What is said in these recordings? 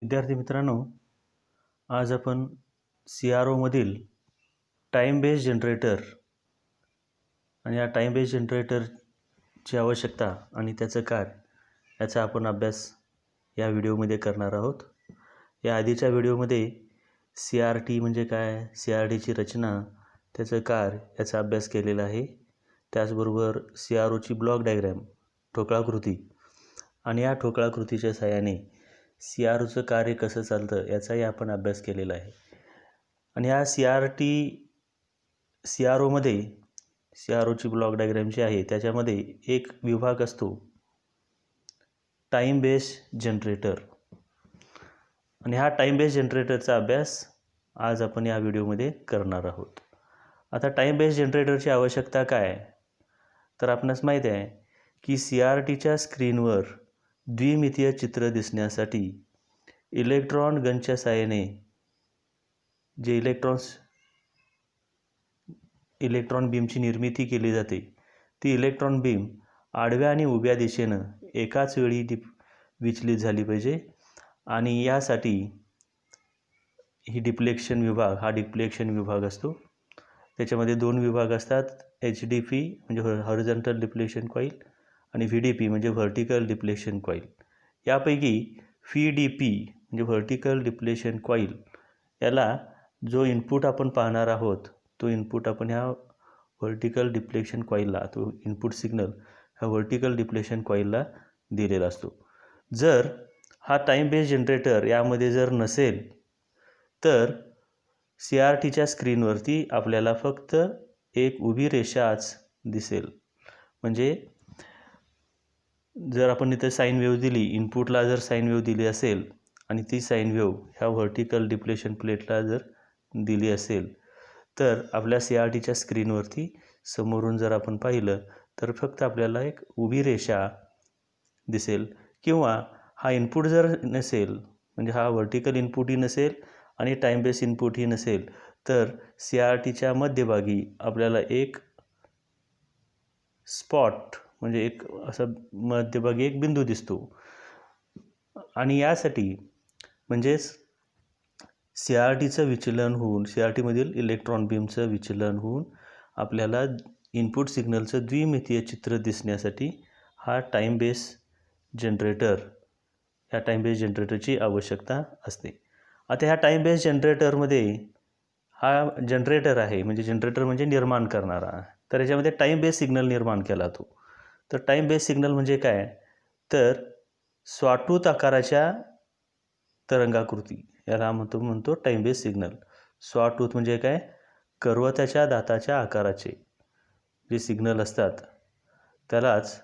विद्यार्थी मित्रांनो, आज आपण CROमधील टाईम बेस्ड जनरेटर आणि या टाईम बेस्ड जनरेटरची आवश्यकता आणि त्याचं कार्य याचा आपण अभ्यास या व्हिडिओमध्ये करणार आहोत. या आधीच्या व्हिडिओमध्ये CRT म्हणजे काय, CRTची रचना, त्याचं कार्य याचा अभ्यास केलेला आहे. त्याचबरोबर CROची ब्लॉक डायग्रॅम, ठोकळाकृती आणि या ठोकळाकृतीच्या सहाय्याने CROचं कार्य कसं चालतं याचाही आपण अभ्यास केलेला आहे. आणि या CROमध्ये CROची ब्लॉक डायग्रॅम जी आहे त्याच्यामध्ये एक विभाग असतो टाईम बेस्ड जनरेटर. आणि हा टाईम बेस्ड जनरेटरचा अभ्यास आज आपण या व्हिडिओमध्ये करणार आहोत. आता टाईम बेस्ड जनरेटरची आवश्यकता काय, तर आपणास माहीत आहे की CRTच्या स्क्रीनवर द्विमितीय चित्र दिसण्यासाठी इलेक्ट्रॉन गनच्या साहाय्याने जे इलेक्ट्रॉन बीमची निर्मिती केली जाते, ती इलेक्ट्रॉन बीम आडव्या आणि उभ्या दिशेनं एकाच वेळी विचलित झाली पाहिजे. आणि यासाठी ही डिप्लेक्शन विभाग असतो. त्याच्यामध्ये दोन विभाग असतात, HDP म्हणजे हॉरिझॉन्टल डिप्लेशन कॉईल आणि VDP म्हणजे व्हर्टिकल डिप्लेशन कॉईल. यापैकी VDP म्हणजे व्हर्टिकल डिप्लेशन कॉईल याला जो इनपुट आपण पाहणार आहोत, तो इनपुट आपण ह्या व्हर्टिकल डिप्लेशन कॉईलला, तो इनपुट सिग्नल ह्या व्हर्टिकल डिप्लेशन कॉईलला दिलेला असतो. जर हा टाईम बेस्ड जनरेटर यामध्ये जर नसेल तर CRTच्या स्क्रीनवरती आपल्याला फक्त एक उभी रेषाच दिसेल. म्हणजे जर आपण इथे साईन वेव्ह दिली, इनपुटला जर साईन वेव्ह दिली असेल आणि ती साईन वेव्ह ह्या व्हर्टिकल डिप्लेशन प्लेटला जर दिली असेल तर आपल्या CRTच्या स्क्रीनवरती समोरून जर आपण पाहिलं तर फक्त आपल्याला एक उभी रेषा दिसेल. किंवा हा इनपुट जर नसेल, म्हणजे हा व्हर्टिकल इनपुटही नसेल आणि टाईम बेस इनपुटही नसेल, तर CRTच्या मध्यभागी आपल्याला एक स्पॉट म्हणजे एक असं मध्यभागी एक बिंदू दिसतो. आणि यासाठी म्हणजेच CRTचं विचलन होऊन, CRTमधील इलेक्ट्रॉन बीमचं विचलन होऊन आपल्याला इनपुट सिग्नलचं द्विमितीय चित्र दिसण्यासाठी हा टाईम बेस जनरेटर, ह्या टाईम बेस जनरेटरची आवश्यकता असते. आता ह्या टाईम बेस जनरेटरमध्ये हा जनरेटर आहे, म्हणजे जनरेटर म्हणजे निर्माण करणारा, तर याच्यामध्ये टाईम बेस सिग्नल निर्माण केला जातो. तर टाईम बेस सिग्नल म्हणजे काय, तर सॉटूथ आकाराच्या तरंगाकृती याला म्हणतो टाईम बेस सिग्नल. सॉटूथ म्हणजे काय, करवताच्या दाताच्या आकाराचे जे सिग्नल असतात त्यालाच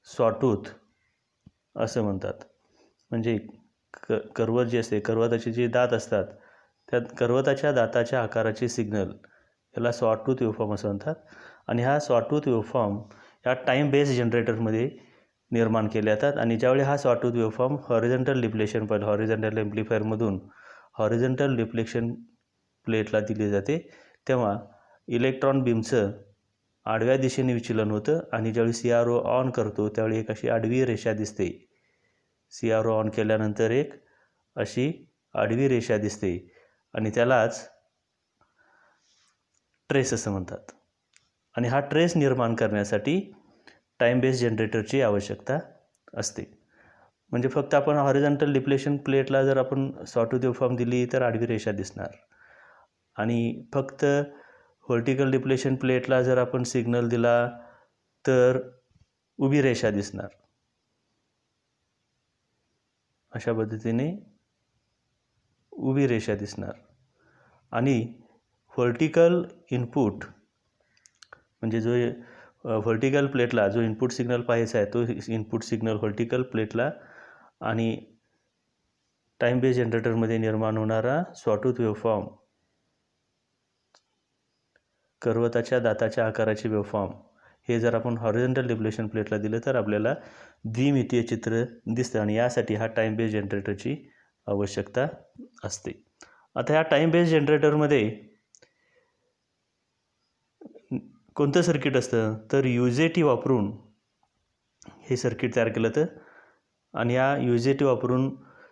सॉटूथ असं म्हणतात. म्हणजे करवत जे असते, करवताचे जे दात असतात, त्या करवताच्या दाताच्या आकाराचे सिग्नल याला सॉटूथ वेव्हफॉर्म असं म्हणतात. आणि हा सॉटूथ वेव्हफॉर्म या टाईम बेस जनरेटरमध्ये निर्माण केले जातात. आणि ज्यावेळी हा sawtooth waveform horizontal deflection coil, horizontal एम्प्लिफायरमधून हॉरिझॉन्टल डिप्लेशन प्लेटला दिले जाते, तेव्हा इलेक्ट्रॉन बीमचं आडव्या दिशेने विचलन होतं. आणि ज्यावेळी CRO ऑन करतो त्यावेळी एक अशी आडवी रेषा दिसते. CRO ऑन केल्यानंतर एक अशी आडवी रेषा दिसते आणि त्यालाच ट्रेस असं म्हणतात. आणि हा ट्रेस निर्माण करण्यासाठी टाईम बेस जनरेटरची आवश्यकता असते. म्हणजे फक्त आपण हॉरिझॉन्टल डिप्लेशन प्लेटला जर आपण सॉटूथ वेव्हफॉर्म दिली तर आडवी रेषा दिसणार, आणि फक्त व्हर्टिकल डिप्लेशन प्लेटला जर आपण सिग्नल दिला तर उभी रेषा दिसणार. अशा पद्धतीने उभी रेषा दिसणार. आणि व्हर्टिकल इनपुट म्हणजे जो व्हर्टिकल प्लेटला जो इनपुट सिग्नल पाहायचा आहे, तो इनपुट सिग्नल व्हर्टिकल प्लेटला आणि टाईम बेस जनरेटरमध्ये निर्माण होणारा सॉटूथ वेव्हफॉर्म, करवताच्या दाताच्या आकाराचे वेव्हफॉर्म, हे जर आपण हॉरिझॉन्टल डिप्लेशन प्लेटला दिलं तर आपल्याला द्विमितीय चित्र दिसतं. आणि यासाठी हा टाईम बेस जनरेटरची आवश्यकता असते. आता ह्या टाईम बेस जनरेटरमध्ये कोणतं सर्किट असतं, तर UJT वापरून हे सर्किट तयार केलं जातं. आणि या UJT वापरून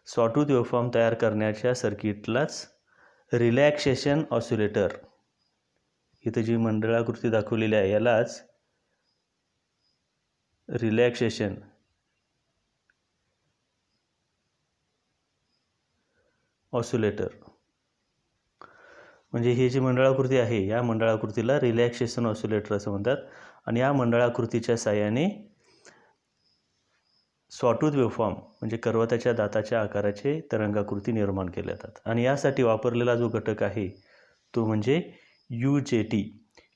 सॉटूथ वेव्हफॉर्म तयार करण्याच्या सर्किटलाच रिलॅक्सेशन ऑसिलेटर, इथे जी मंडळाकृती दाखवलेली आहे यालाच रिलॅक्सेशन ऑसिलेटर, म्हणजे ही जी मंडळाकृती आहे या मंडळाकृतीला रिलॅक्सेशन ऑसिलेटर असं म्हणतात. आणि या मंडळाकृतीच्या साहाय्याने सॉटूथ वेव्हफॉर्म म्हणजे करवताच्या दाताच्या आकाराचे तरंगाकृती निर्माण केल्या जातात. आणि यासाठी वापरलेला जो घटक आहे तो म्हणजे UJT,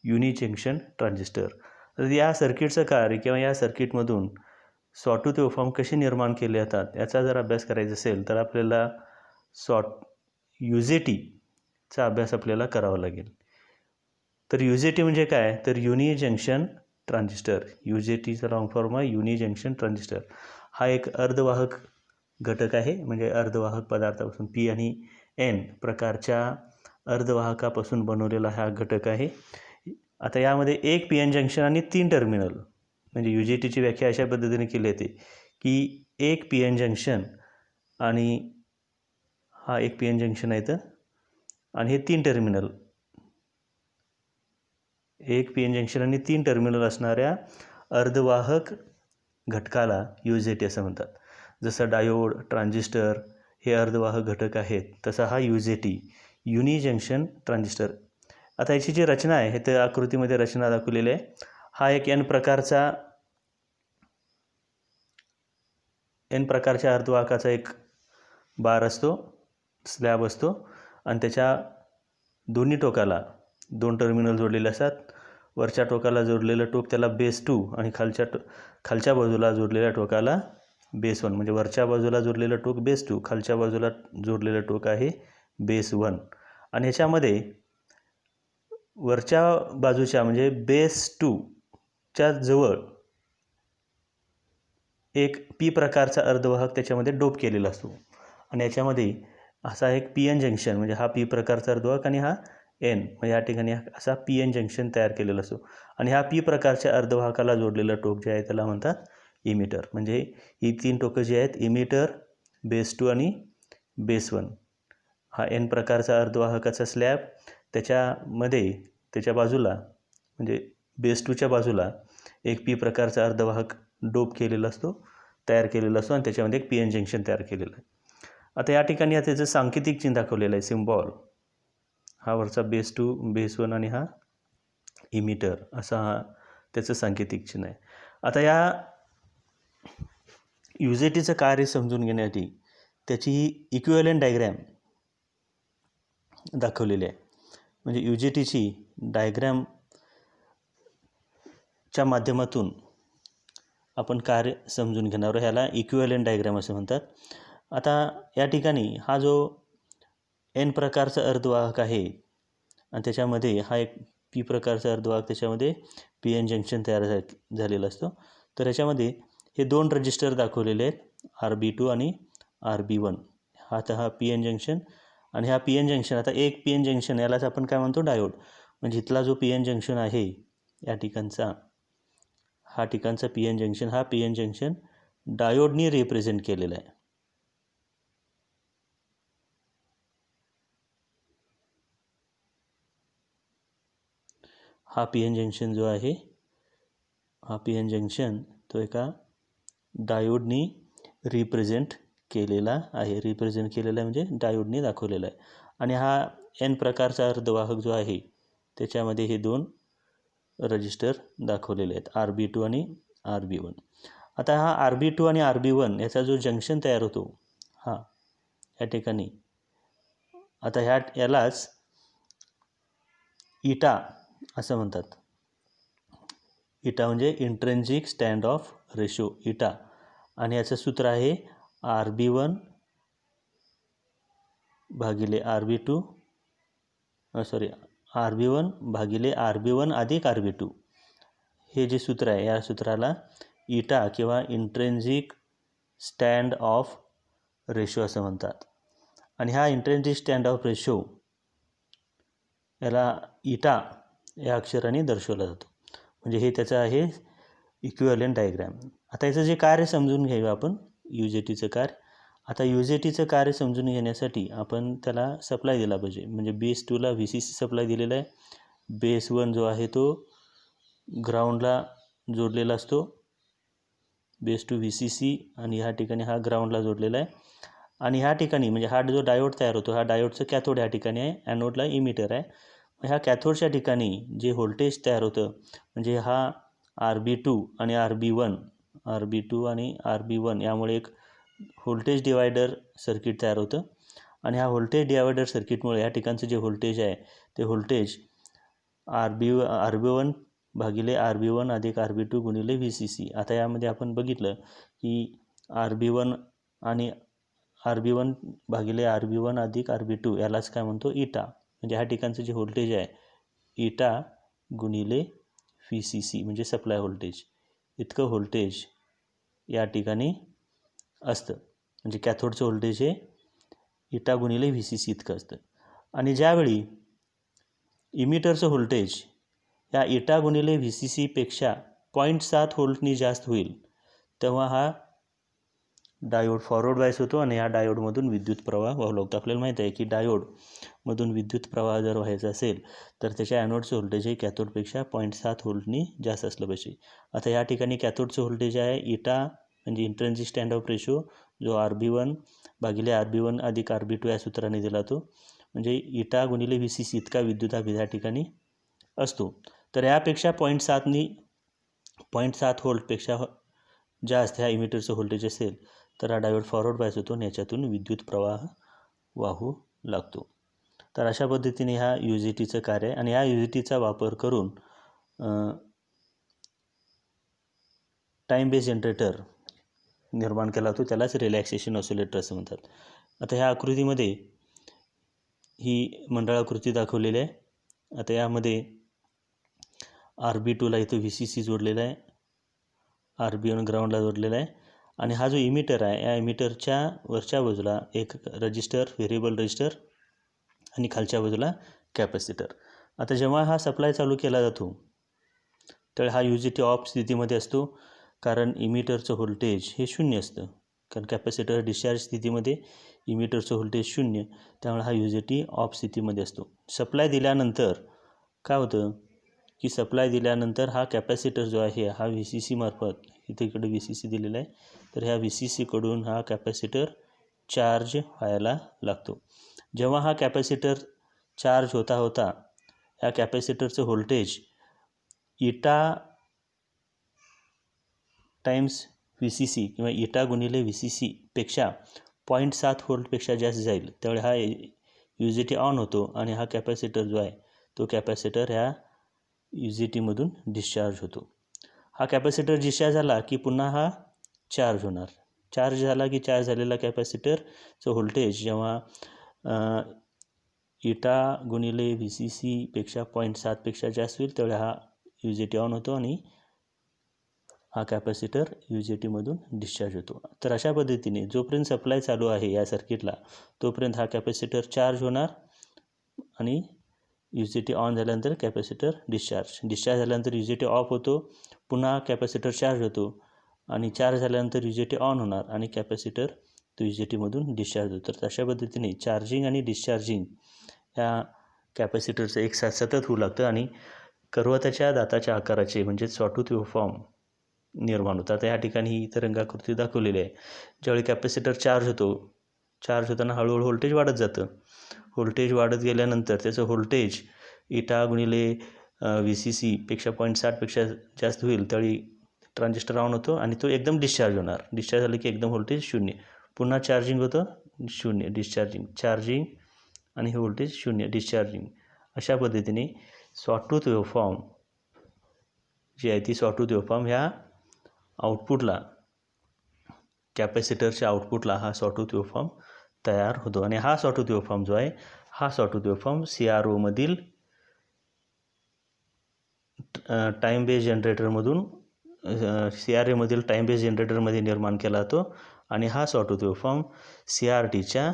युनि जंक्शन ट्रान्झिस्टर. तर या सर्किटचं कार्य किंवा या सर्किटमधून सॉटूथ वेव्हफॉर्म कसे निर्माण केले जातात याचा जर अभ्यास करायचा असेल तर आपल्याला UJTचा अभ्यास आपल्याला करावा लागेल. तर UJT म्हणजे काय, तर युनि जंक्शन ट्रान्झिस्टर. UJTचा लॉंग फॉर्म आहे युनि जंक्शन ट्रान्झिस्टर. हा एक अर्धवाहक घटक आहे, म्हणजे अर्धवाहक पदार्थापासून P आणि N प्रकारच्या अर्धवाहकापासून बनवलेला हा घटक आहे. आता यामध्ये एक PN जंक्शन आणि 3 टर्मिनल, म्हणजे UJTची व्याख्या अशा पद्धतीने केली जाते की एक PN जंक्शन आणि हा एक PN जंक्शन आहे तर आणि हे 3 टर्मिनल, एक PN जंक्शन आणि 3 टर्मिनल असणाऱ्या अर्धवाहक घटकाला UJT असं म्हणतात. जसं डायोड, ट्रान्झिस्टर हे अर्धवाहक घटक आहेत तसा हा UJT, युनि जंक्शन ट्रान्झिस्टर. आता याची जी रचना आहे हे तर आकृतीमध्ये रचना दाखवलेली आहे. हा एक N प्रकारच्या अर्धवाहकाचा एक बार असतो, स्लॅब असतो आणि त्याच्या दोन्ही टोकाला 2 टर्मिनल जोडलेले असतात. वरच्या टोकाला जोडलेलं टोक त्याला बेस 2 आणि खालच्या बाजूला जोडलेल्या टोकाला बेस 1, म्हणजे वरच्या बाजूला जोडलेलं टोक बेस 2, खालच्या बाजूला जोडलेलं टोक आहे बेस 1. आणि ह्याच्यामध्ये वरच्या बाजूच्या म्हणजे बेस 2च्या जवळ एक P प्रकारचा अर्धवाहक त्याच्यामध्ये डोप केलेला असतो. आणि याच्यामध्ये असा एक PN जंक्शन, म्हणजे हा P प्रकारचा अर्धवाहक आणि हा N, म्हणजे या ठिकाणी असा PN जंक्शन तयार केलेला असतो. आणि हा P प्रकारच्या अर्धवाहकाला जोडलेलं टोक जे आहे त्याला म्हणतात इमिटर. म्हणजे ही 3 टोकं जी आहेत इमिटर, बेस 2 आणि बेस 1. हा N प्रकारचा अर्धवाहकाचा स्लॅब, त्याच्या बाजूला म्हणजे बेस 2च्या बाजूला एक P प्रकारचा अर्धवाहक डोप केलेला असतो, तयार केलेला असतो आणि त्याच्यामध्ये एक PN जंक्शन तयार केलेलं आहे. आता या ठिकाणी त्याचं सांकेतिक चिन्ह दाखवलेलं आहे, सिम्बॉल. हा वरचा बेस 2, बेस 1 आणि हा इमिटर असा हा त्याचं सांकेतिक चिन्ह आहे. आता या UJTचं कार्य समजून घेण्यासाठी त्याची इक्विव्हॅलेंट डायग्रॅम दाखवलेली आहे. म्हणजे UJTची डायग्रॅमच्या माध्यमातून आपण कार्य समजून घेणार, ह्याला इक्विव्हॅलेंट डायग्रॅम असं म्हणतात. आता या ठिकाणी हा जो N प्रकारचा अर्धवाहक आहे आणि त्याच्यामध्ये हा एक P प्रकारचा अर्धवाहक, त्याच्यामध्ये PN जंक्शन तयार झालेला असतो. तर याच्यामध्ये हे 2 रजिस्टर दाखवलेले आहेत, RB2 आणि RB1. हा PN जंक्शन आणि हा PN जंक्शन. आता एक PN जंक्शन यालाच आपण काय म्हणतो, डायोड. म्हणजे इथला जो PN जंक्शन आहे या ठिकाणचा, हा ठिकाणचा PN जंक्शन, हा PN जंक्शन डायोडनी रिप्रेझेंट केलेला आहे. हा PN जंक्शन जो आहे, हा PN जंक्शन तो एका डायोडनी रिप्रेझेंट केलेला आहे. म्हणजे डायोडनी दाखवलेला आहे. आणि हा N प्रकारचा अर्धवाहक जो आहे त्याच्यामध्ये हे 2 रजिस्टर दाखवलेले आहेत, RB2 आणि RB1. आता हा RB2 आणि RB1 याचा जो जंक्शन तयार होतो हा या ठिकाणी, आता यालाच इटा असं म्हणतात. इटा म्हणजे इंट्रेन्सिक स्टँड ऑफ रेशो, इटा. आणि याचं सूत्र आहे RB1 भागिले RB2 RB1 भागिले RB1 अधिक RB2. हे जे सूत्र आहे या सूत्राला इटा किंवा इंट्रेन्सिक स्टँड ऑफ रेशो असं म्हणतात. आणि हा इंट्रेन्सिक स्टँड ऑफ रेशो याला इटा या अक्षराने दर्शवला जातो. म्हणजे हे त्याचं आहे इक्विव्हॅलेंट डायग्रॅम. आता याचं जे कार्य समजून घेऊया आपण, UJTचं कार्य. आता UJTचं कार्य समजून घेण्यासाठी आपण त्याला सप्लाय दिला पाहिजे. म्हणजे बेस 2ला VCC सप्लाय दिलेला आहे. बेस 1 जो आहे तो ग्राउंडला जोडलेला असतो. बेस 2 VCC आणि ह्या ठिकाणी हा ग्राउंडला जोडलेला आहे. आणि ह्या ठिकाणी म्हणजे हा जो डायोड तयार होतो, हा डायोडचं कॅथोड ह्या ठिकाणी आहे, ॲनोडला इमिटर आहे. ह्या कॅथोडच्या ठिकाणी जे व्होल्टेज तयार होतं म्हणजे हा RB2 आणि RB2 आणि RB1 यामुळे एक व्होल्टेज डिवायडर सर्किट तयार होतं. आणि ह्या व्होल्टेज डिवायडर सर्किटमुळे या ठिकाणचं जे व्होल्टेज आहे ते व्होल्टेज RB1 भागिले RB1 अधिक RB2 गुणिले VCC. आता यामध्ये आपण बघितलं की RB1 आणि RB1 भागिले RB1 अधिक RB2 यालाच काय म्हणतो इटा. म्हणजे ह्या ठिकाणचं जे व्होल्टेज आहे इटा गुणिले VCC म्हणजे सप्लाय व्होल्टेज, इतकं व्होल्टेज या ठिकाणी असतं. म्हणजे कॅथोडचं व्होल्टेज हे इटा गुणिले VCC इतकं असतं. आणि ज्यावेळी इमिटरचं व्होल्टेज या इटा गुणिले VCC पेक्षा 0.7 व्होल्टनी जास्त होईल तेव्हा हा डायोड फॉरवर्ड बायस होतो आणि या डायोडमधून विद्युत प्रवाह वाहू लागतो. आपल्याला माहीत आहे की डायोडमधून विद्युत प्रवाह जर व्हायचा असेल तर त्याच्या ॲनोडचं व्होल्टेज हे कॅथोडपेक्षा 0.7 व्होल्टनी जास्त असलं पाहिजे. आता या ठिकाणी कॅथोडचं व्होल्टेज आहे इटा म्हणजे इंट्रिन्सिक स्टँड ऑफ रेशो जो RB1 भागिले RB1 अधिक RB2 या सूत्राने दिला तो म्हणजे इटा गुणिले VCC इतका विद्युतदाब या ठिकाणी असतो. तर यापेक्षा 0.7 व्होल्टपेक्षा जास्त ह्या इमिटरचं व्होल्टेज असेल तर हा डायोड फॉरवर्ड बायस होतो आणि याच्यातून विद्युत प्रवाह वाहू लागतो. तर अशा पद्धतीने ह्या UJTचं कार्य आहे. आणि ह्या UJTचा वापर करून टाईम बेस जनरेटर निर्माण केला होतो, त्यालाच रिलॅक्सेशन ऑसिलेटर असं म्हणतात. आता ह्या आकृतीमध्ये ही मंडळाकृती दाखवलेली आहे. आता यामध्ये RB2ला इथं VCC जोडलेला आहे, RB1 ग्राउंडला जोडलेला आहे आणि हा जो इमिटर आहे या इमिटरच्या वरच्या बाजूला एक रजिस्टर, व्हेरिएबल रजिस्टर आणि खालच्या बाजूला कॅपॅसिटर. आता जेव्हा हा सप्लाय चालू केला जातो त्यावेळी हा UJT ऑफ स्थितीमध्ये असतो कारण इमिटरचं व्होल्टेज हे 0 असतं. कारण कॅपॅसिटर डिस्चार्ज स्थितीमध्ये इमिटरचं व्होल्टेज 0, त्यामुळे हा UJT ऑफ स्थितीमध्ये असतो. सप्लाय दिल्यानंतर काय होतं की सप्लाय दिल्यानंतर हा कॅपॅसिटर जो आहे हा VCC मार्फत इथे इकडे VCC दिलेला आहे तर ह्या VCC कडून हा कॅपॅसिटर चार्ज व्हायला लागतो. जेव्हा हा कॅपॅसिटर चार्ज होता होता ह्या कॅपॅसिटरचं व्होल्टेज इटा टाइम्स VCC किंवा इटा गुणिले VCC पेक्षा 0.7 व्होल्टपेक्षा जास्त जाईल त्यावेळी हा UJT ऑन होतो आणि हा कॅपॅसिटर जो आहे तो कॅपॅसिटर ह्या UJTमधून डिस्चार्ज होतो. हा कॅपॅसिटर डिस्चार्ज झाला की पुन्हा हा चार्ज होणार. चार्ज झाला की चार्ज झालेला कॅपॅसिटरचं व्होल्टेज जेव्हा इटा गुणिले VCC पेक्षा 0.7 पेक्षा जास्त होईल त्यावेळी हा UJT ऑन होतो आणि हा कॅपॅसिटर UJTमधून डिस्चार्ज होतो. तर अशा पद्धतीने जोपर्यंत सप्लाय चालू आहे या सर्किटला तोपर्यंत हा कॅपॅसिटर चार्ज होणार आणि UJT ऑन झाल्यानंतर कॅपॅसिटर डिस्चार्ज झाल्यानंतर UJT ऑफ होतो, पुन्हा कॅपॅसिटर चार्ज होतो आणि चार्ज झाल्यानंतर UJT ऑन होणार आणि कॅपॅसिटर तो UJTमधून डिस्चार्ज होतो. तर अशा पद्धतीने चार्जिंग आणि डिस्चार्जिंग ह्या कॅपॅसिटरचं एक साथ सतत होऊ लागतं आणि कर्वताच्या दाताच्या आकाराचे म्हणजे सॉटूथ वेव्हफॉर्म निर्माण होतात. आता या ठिकाणी ही तरंगाकृती दाखवलेली आहे. ज्यावेळी कॅपॅसिटर चार्ज होताना हळूहळू व्होल्टेज वाढत जातं. व्होल्टेज वाढत गेल्यानंतर त्याचं व्होल्टेज इटा गुणिले VCC पेक्षा 0.7 पेक्षा जास्त होईल त्यावेळी ट्रान्झिस्टर ऑन होतो आणि तो एकदम डिस्चार्ज होणार. डिस्चार्ज झालं की एकदम व्होल्टेज 0, पुन्हा चार्जिंग होतं 0, डिस्चार्जिंग, चार्जिंग आणि हे व्होल्टेज 0, डिस्चार्जिंग. अशा पद्धतीने सॉटूथ वेव्हफॉर्म जी आहे ती सॉटूथ वेव्हफॉर्म ह्या आउटपुटला कॅपॅसिटरच्या आउटपुटला हा सॉटूथ वेव्हफॉर्म तयार होतो. आणि हा सॉटूथ वेव्हफॉर्म जो आहे हा सॉटूथ वेव्हफॉर्म CROमधील टाईम बेस जनरेटरमधून CRAमधील टाईम बेस जनरेटरमध्ये निर्माण केला जातो आणि हा सॉटूथ वेव्हफॉर्म CRTच्या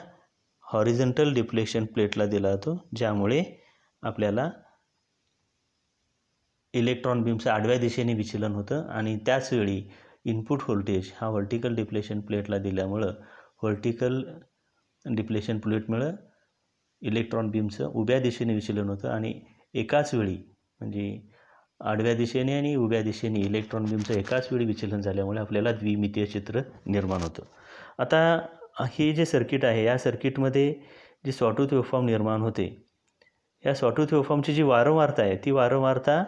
हॉरिझॉन्टल डिप्लेशन प्लेटला दिला जातो ज्यामुळे आपल्याला इलेक्ट्रॉन बीमचं आडव्या दिशेने विचलन होतं आणि त्याचवेळी इनपुट व्होल्टेज हा व्हर्टिकल डिप्लेशन प्लेटला दिल्यामुळं व्हर्टिकल डिप्लेशन फ्लुइडमुळं इलेक्ट्रॉन बीमचं उभ्या दिशेने विचलन होतं आणि एकाच वेळी म्हणजे आडव्या दिशेने आणि उभ्या दिशेने इलेक्ट्रॉन बीमचं एकाच वेळी विचलन झाल्यामुळे आपल्याला द्विमितीय चित्र निर्माण होतं. आता हे जे सर्किट आहे या सर्किटमध्ये जी सॉटूथ वेव्हफॉर्म निर्माण होते, या सॉटूथ वेव्हफॉर्मची जी वारंवारता आहे ती वारंवारता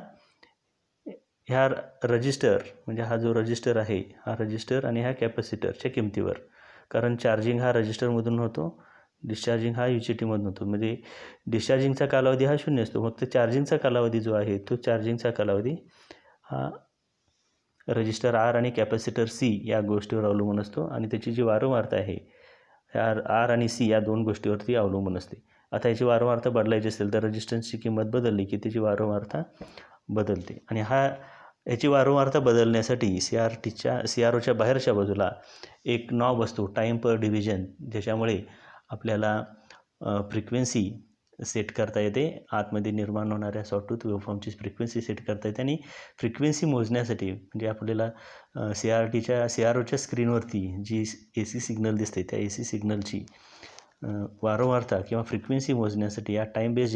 ह्या रजिस्टर म्हणजे हा जो रजिस्टर आहे हा रजिस्टर आणि ह्या कॅपॅसिटरच्या किमतीवर, कारण चार्जिंग हा रजिस्टरमधून होतो, डिस्चार्जिंग हा UJTमधून होतो. म्हणजे डिस्चार्जिंगचा कालावधी हा 0 असतो, फक्त चार्जिंगचा कालावधी जो आहे तो चार्जिंगचा कालावधी हा रजिस्टर R आणि कॅपॅसिटर C या गोष्टीवर अवलंबून असतो आणि त्याची जी वारंवारता आहे ह्या R आणि C या दोन गोष्टीवरती अवलंबून असते. आता याची वारंवारता बदलायची असेल तर रेजिस्टन्सची किंमत बदलली की त्याची वारंवारता बदलते आणि याची वारंवारता बदलण्यासाठी CROच्या बाहेरच्या बाजूला एक नॉब असतो, टाईम पर डिव्हिजन, ज्याच्यामुळे आपल्याला फ्रिक्वेन्सी सेट करता येते. आतमध्ये निर्माण होणाऱ्या सॉटूथ वेव्हफॉर्मची फ्रिक्वेन्सी सेट करता येते आणि फ्रिक्वेन्सी मोजण्यासाठी म्हणजे आपल्याला CROच्या स्क्रीनवरती जी AC सिग्नल दिसते त्या AC सिग्नलची वारंवारता किंवा फ्रिक्वेन्सी मोजण्यासाठी या टाईम बेस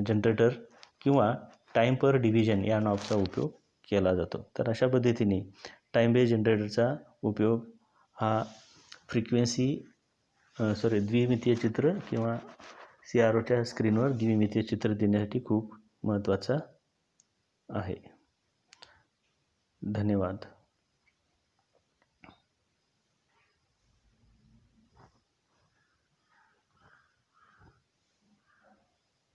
जनरेटर किंवा टाईम पर डिव्हिजन या नॉबचा उपयोग केला जातो. तर अशा पद्धतीने टाईम बेस जनरेटरचा उपयोग हा द्विमितीय चित्र किंवा CROच्या स्क्रीनवर द्विमितीय चित्र देण्यासाठी खूप महत्त्वाचा आहे. धन्यवाद.